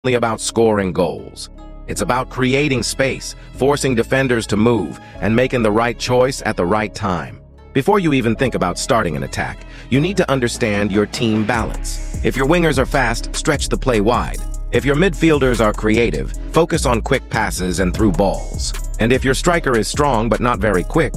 about scoring goals. It's about creating space, forcing defenders to move, and making the right choice at the right time. Before you even think about starting an attack, you need to understand your team balance. If your wingers are fast, stretch the play wide. If your midfielders are creative, focus on quick passes and through balls. And if your striker is strong but not very quick,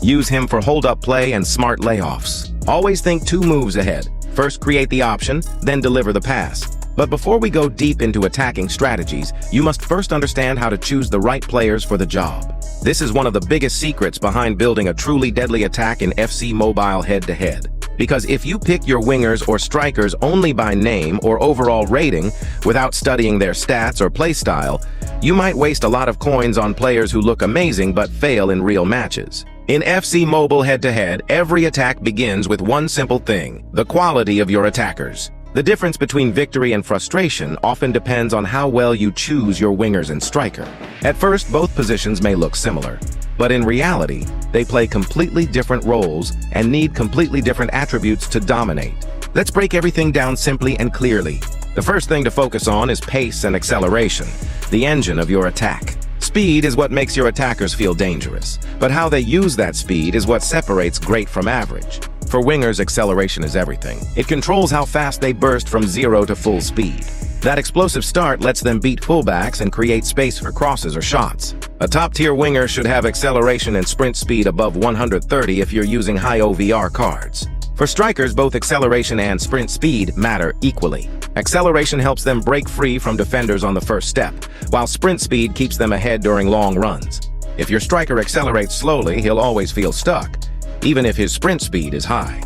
use him for hold-up play and smart layoffs. Always think 2 moves ahead. First create the option, then deliver the pass. But before we go deep into attacking strategies, you must first understand how to choose the right players for the job. This is one of the biggest secrets behind building a truly deadly attack in FC Mobile head-to-head. Because if you pick your wingers or strikers only by name or overall rating without studying their stats or playstyle, you might waste a lot of coins on players who look amazing but fail in real matches. In FC Mobile head-to-head, every attack begins with one simple thing: the quality of your attackers. The difference between victory and frustration often depends on how well you choose your wingers and striker. At first, both positions may look similar, but in reality, they play completely different roles and need completely different attributes to dominate. Let's break everything down simply and clearly. The first thing to focus on is pace and acceleration, the engine of your attack. Speed is what makes your attackers feel dangerous, but how they use that speed is what separates great from average. For wingers, acceleration is everything. It controls how fast they burst from 0 to full speed. That explosive start lets them beat fullbacks and create space for crosses or shots. A top-tier winger should have acceleration and sprint speed above 130 if you're using high OVR cards. For strikers, both acceleration and sprint speed matter equally. Acceleration helps them break free from defenders on the first step, while sprint speed keeps them ahead during long runs. If your striker accelerates slowly, he'll always feel stuck, even if his sprint speed is high.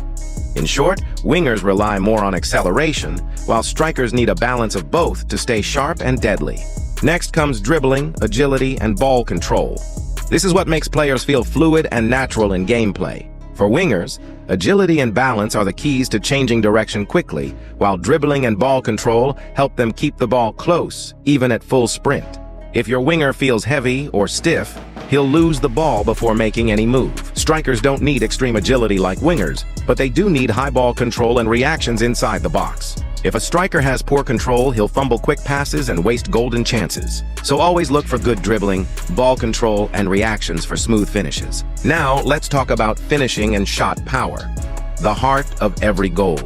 In short, wingers rely more on acceleration, while strikers need a balance of both to stay sharp and deadly. Next comes dribbling, agility, and ball control. This is what makes players feel fluid and natural in gameplay. For wingers, agility and balance are the keys to changing direction quickly, while dribbling and ball control help them keep the ball close, even at full sprint. If your winger feels heavy or stiff, he'll lose the ball before making any move. Strikers don't need extreme agility like wingers, but they do need high ball control and reactions inside the box. If a striker has poor control, he'll fumble quick passes and waste golden chances. So always look for good dribbling, ball control, and reactions for smooth finishes. Now, let's talk about finishing and shot power, the heart of every goal.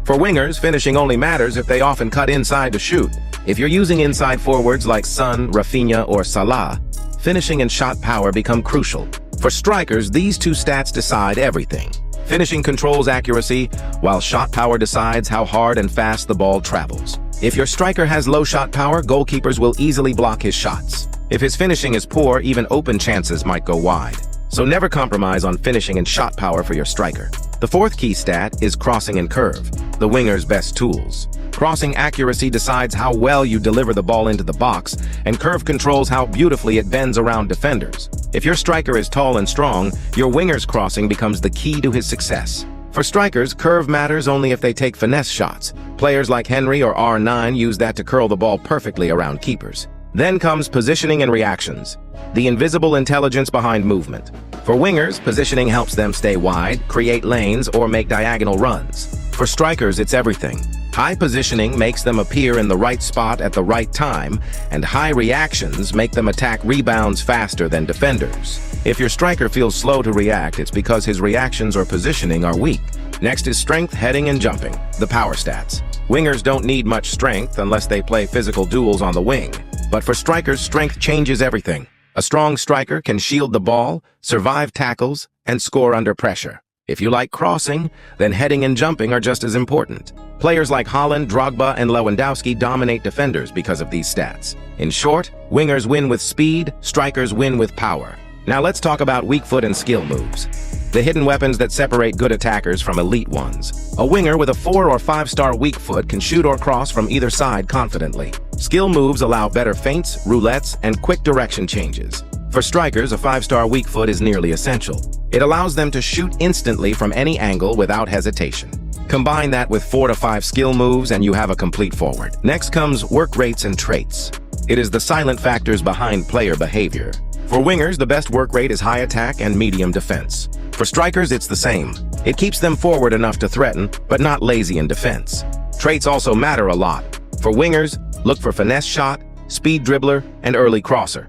For wingers, finishing only matters if they often cut inside to shoot. If you're using inside forwards like Son, Rafinha, or Salah, finishing and shot power become crucial. For strikers, these 2 stats decide everything. Finishing controls accuracy, while shot power decides how hard and fast the ball travels. If your striker has low shot power, goalkeepers will easily block his shots. If his finishing is poor, even open chances might go wide. So never compromise on finishing and shot power for your striker. The 4th key stat is crossing and curve, the winger's best tools. Crossing accuracy decides how well you deliver the ball into the box, and curve controls how beautifully it bends around defenders. If your striker is tall and strong, your winger's crossing becomes the key to his success. For strikers, curve matters only if they take finesse shots. Players like Henry or R9 use that to curl the ball perfectly around keepers. Then comes positioning and reactions, the invisible intelligence behind movement. For wingers, positioning helps them stay wide, create lanes, or make diagonal runs. For strikers, it's everything. High positioning makes them appear in the right spot at the right time, and high reactions make them attack rebounds faster than defenders. If your striker feels slow to react, it's because his reactions or positioning are weak. Next is strength, heading, and jumping, the power stats. Wingers don't need much strength unless they play physical duels on the wing. But for strikers, strength changes everything. A strong striker can shield the ball, survive tackles, and score under pressure. If you like crossing, then heading and jumping are just as important. Players like Haaland, Drogba, and Lewandowski dominate defenders because of these stats. In short, wingers win with speed, strikers win with power. Now let's talk about weak foot and skill moves, the hidden weapons that separate good attackers from elite ones. A winger with a 4 or 5-star weak foot can shoot or cross from either side confidently. Skill moves allow better feints, roulettes, and quick direction changes. For strikers, a 5-star weak foot is nearly essential. It allows them to shoot instantly from any angle without hesitation. Combine that with 4 to 5 skill moves and you have a complete forward. Next comes work rates and traits. It is the silent factors behind player behavior. For wingers, the best work rate is high attack and medium defense. For strikers, it's the same. It keeps them forward enough to threaten, but not lazy in defense. Traits also matter a lot. For wingers, Look for finesse shot, speed dribbler, and early crosser.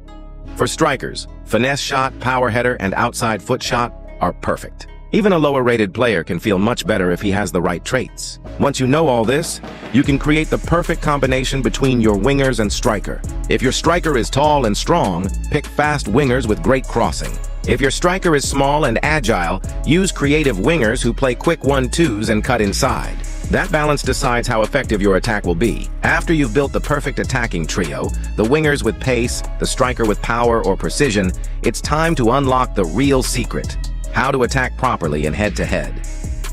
For strikers, finesse shot, power header, and outside foot shot are perfect. Even a lower-rated player can feel much better if he has the right traits. Once you know all this, you can create the perfect combination between your wingers and striker. If your striker is tall and strong, pick fast wingers with great crossing. If your striker is small and agile, use creative wingers who play quick 1-2s and cut inside. That balance decides how effective your attack will be. After you've built the perfect attacking trio, the wingers with pace, the striker with power or precision, it's time to unlock the real secret: how to attack properly in head-to-head.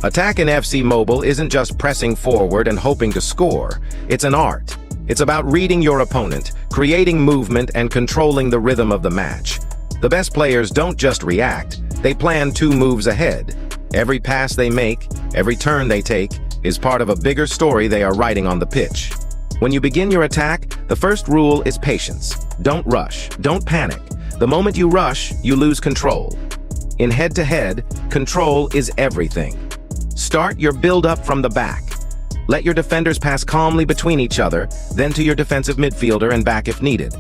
Attack in FC Mobile isn't just pressing forward and hoping to score. It's an art. It's about reading your opponent, creating movement, and controlling the rhythm of the match. The best players don't just react, they plan 2 moves ahead. Every pass they make, every turn they take, is part of a bigger story they are writing on the pitch. When you begin your attack, the first rule is patience. Don't rush, don't panic. The moment you rush, you lose control. In head-to-head, control is everything. Start your build-up from the back. Let your defenders pass calmly between each other, then to your defensive midfielder and back if needed.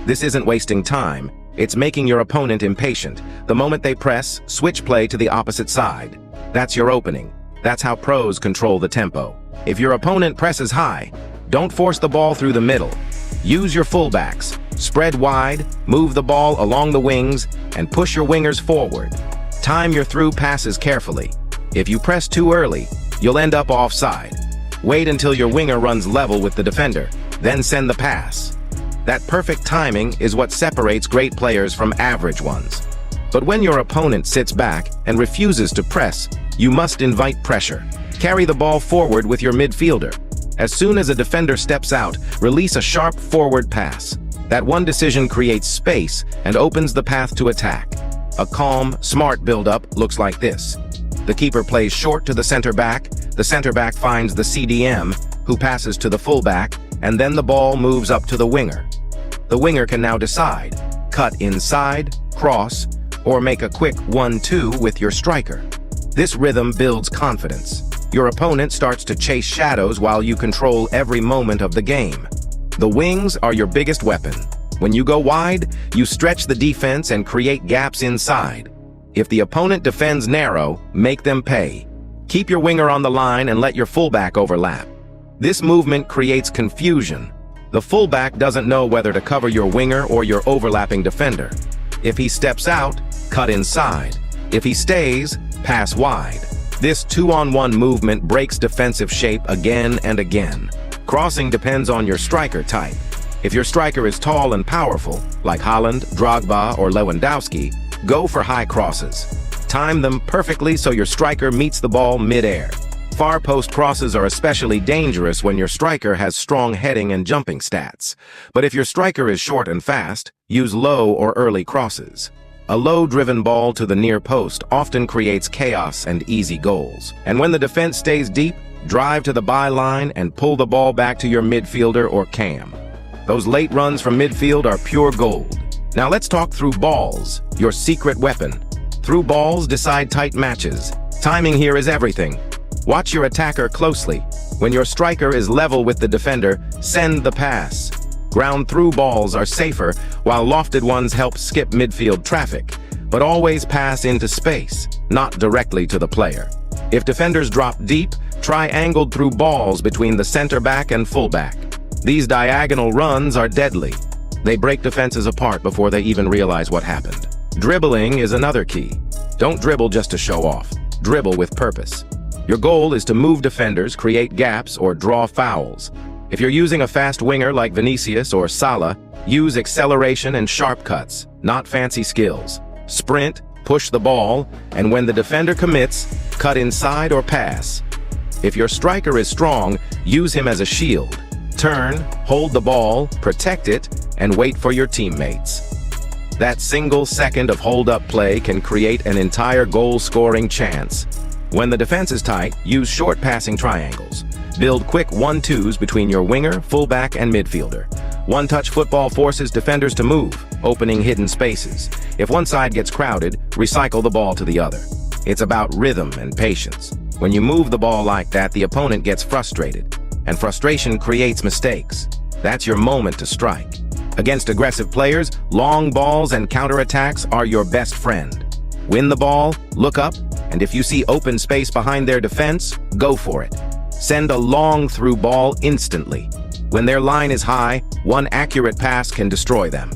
This isn't wasting time. It's making your opponent impatient. The moment they press, switch play to the opposite side. That's your opening. That's how pros control the tempo. If your opponent presses high, don't force the ball through the middle. Use your fullbacks. Spread wide, move the ball along the wings, and push your wingers forward. Time your through passes carefully. If you press too early, you'll end up offside. Wait until your winger runs level with the defender, then send the pass. That perfect timing is what separates great players from average ones. But when your opponent sits back and refuses to press, you must invite pressure. Carry the ball forward with your midfielder. As soon as a defender steps out, release a sharp forward pass. That one decision creates space and opens the path to attack. A calm, smart build-up looks like this. The keeper plays short to the center back finds the CDM, who passes to the fullback, and then the ball moves up to the winger. The winger can now decide: cut inside, cross, or make a quick 1-2 with your striker. This rhythm builds confidence. Your opponent starts to chase shadows while you control every moment of the game. The wings are your biggest weapon. When you go wide, you stretch the defense and create gaps inside. If the opponent defends narrow, make them pay. Keep your winger on the line and let your fullback overlap. This movement creates confusion. The fullback doesn't know whether to cover your winger or your overlapping defender. If he steps out, cut inside. If he stays, pass wide. This 2-on-1 movement breaks defensive shape again and again. Crossing depends on your striker type. If your striker is tall and powerful, like Haaland, Drogba, or Lewandowski, go for high crosses. Time them perfectly so your striker meets the ball mid-air. Far post crosses are especially dangerous when your striker has strong heading and jumping stats. But if your striker is short and fast, use low or early crosses. A low-driven ball to the near post often creates chaos and easy goals. And when the defense stays deep, drive to the byline and pull the ball back to your midfielder or cam. Those late runs from midfield are pure gold. Now let's talk through balls, your secret weapon. Through balls decide tight matches. Timing here is everything. Watch your attacker closely. When your striker is level with the defender, send the pass. Ground through balls are safer, while lofted ones help skip midfield traffic. But always pass into space, not directly to the player. If defenders drop deep, try angled through balls between the center back and fullback. These diagonal runs are deadly. They break defenses apart before they even realize what happened. Dribbling is another key. Don't dribble just to show off. Dribble with purpose. Your goal is to move defenders, create gaps, or draw fouls. If you're using a fast winger like Vinicius or Salah, use acceleration and sharp cuts, not fancy skills. Sprint, push the ball, and when the defender commits, cut inside or pass. If your striker is strong, use him as a shield. Turn, hold the ball, protect it, and wait for your teammates. That single second of hold-up play can create an entire goal-scoring chance. When the defense is tight, use short passing triangles. Build quick 1-2s between your winger, fullback, and midfielder. One-touch football forces defenders to move, opening hidden spaces. If one side gets crowded, recycle the ball to the other. It's about rhythm and patience. When you move the ball like that, the opponent gets frustrated, and frustration creates mistakes. That's your moment to strike. Against aggressive players, long balls and counterattacks are your best friend. Win the ball, look up, and if you see open space behind their defense, go for it. Send a long through ball instantly. When their line is high, one accurate pass can destroy them.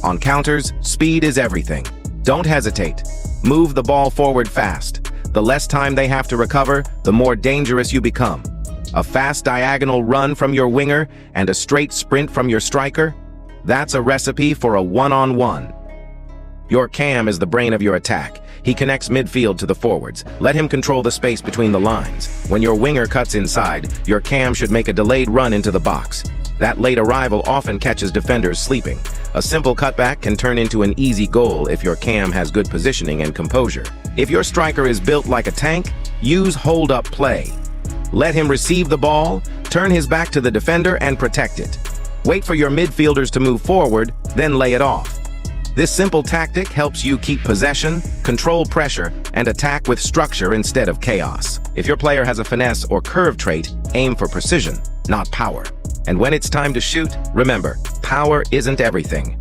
On counters, speed is everything. Don't hesitate. Move the ball forward fast. The less time they have to recover, the more dangerous you become. A fast diagonal run from your winger and a straight sprint from your striker? That's a recipe for a one-on-one. Your cam is the brain of your attack. He connects midfield to the forwards. Let him control the space between the lines. When your winger cuts inside, your cam should make a delayed run into the box. That late arrival often catches defenders sleeping. A simple cutback can turn into an easy goal if your cam has good positioning and composure. If your striker is built like a tank, use hold-up play. Let him receive the ball, turn his back to the defender and protect it. Wait for your midfielders to move forward, then lay it off. This simple tactic helps you keep possession, control pressure, and attack with structure instead of chaos. If your player has a finesse or curve trait, aim for precision, not power. And when it's time to shoot, remember, power isn't everything.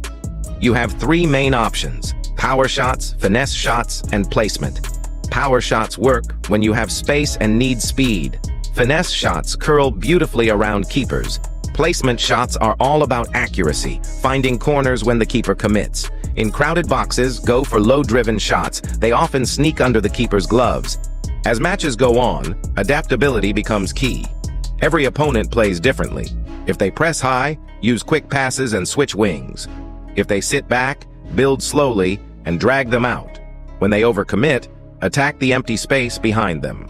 You have three main options: power shots, finesse shots, and placement. Power shots work when you have space and need speed. Finesse shots curl beautifully around keepers. Placement shots are all about accuracy, finding corners when the keeper commits. In crowded boxes, go for low-driven shots. They often sneak under the keeper's gloves. As matches go on, adaptability becomes key. Every opponent plays differently. If they press high, use quick passes and switch wings. If they sit back, build slowly and drag them out. When they overcommit, attack the empty space behind them.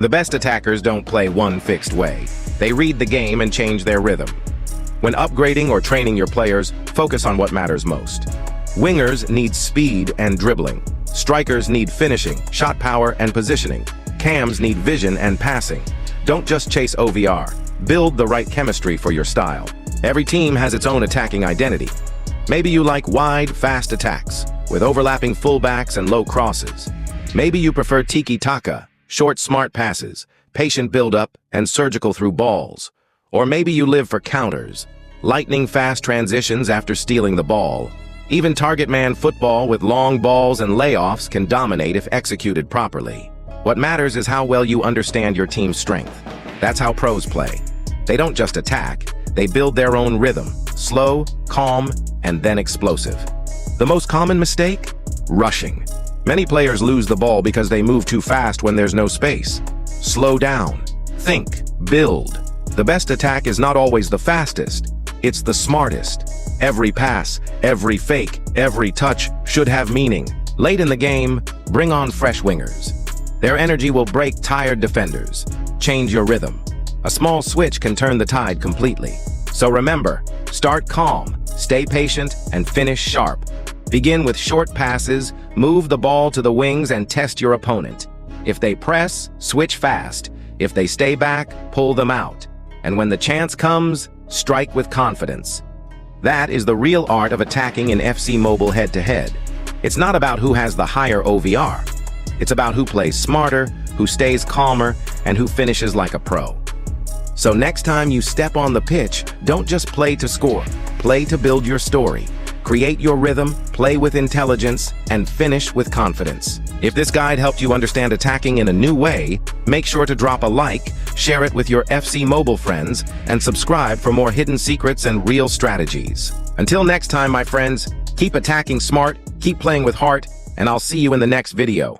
The best attackers don't play one fixed way. They read the game and change their rhythm. When upgrading or training your players, focus on what matters most. Wingers need speed and dribbling. Strikers need finishing, shot power, and positioning. Cams need vision and passing. Don't just chase OVR. Build the right chemistry for your style. Every team has its own attacking identity. Maybe you like wide, fast attacks, with overlapping fullbacks and low crosses. Maybe you prefer tiki-taka, short, smart passes, patient build-up, and surgical through balls. Or maybe you live for counters, lightning-fast transitions after stealing the ball. Even target man football with long balls and layoffs can dominate if executed properly. What matters is how well you understand your team's strength. That's how pros play. They don't just attack, they build their own rhythm, slow, calm, and then explosive. The most common mistake? Rushing. Many players lose the ball because they move too fast when there's no space. Slow down. Think. Build. The best attack is not always the fastest. It's the smartest. Every pass, every fake, every touch should have meaning. Late in the game, bring on fresh wingers. Their energy will break tired defenders. Change your rhythm. A small switch can turn the tide completely. So remember, start calm, stay patient, and finish sharp. Begin with short passes, move the ball to the wings, and test your opponent. If they press, switch fast. If they stay back, pull them out. And when the chance comes, strike with confidence. That is the real art of attacking in FC Mobile head-to-head. It's not about who has the higher OVR. It's about who plays smarter, who stays calmer, and who finishes like a pro. So next time you step on the pitch, don't just play to score. Play to build your story. Create your rhythm, play with intelligence, and finish with confidence. If this guide helped you understand attacking in a new way, make sure to drop a like, share it with your FC Mobile friends, and subscribe for more hidden secrets and real strategies. Until next time, my friends, keep attacking smart, keep playing with heart, and I'll see you in the next video.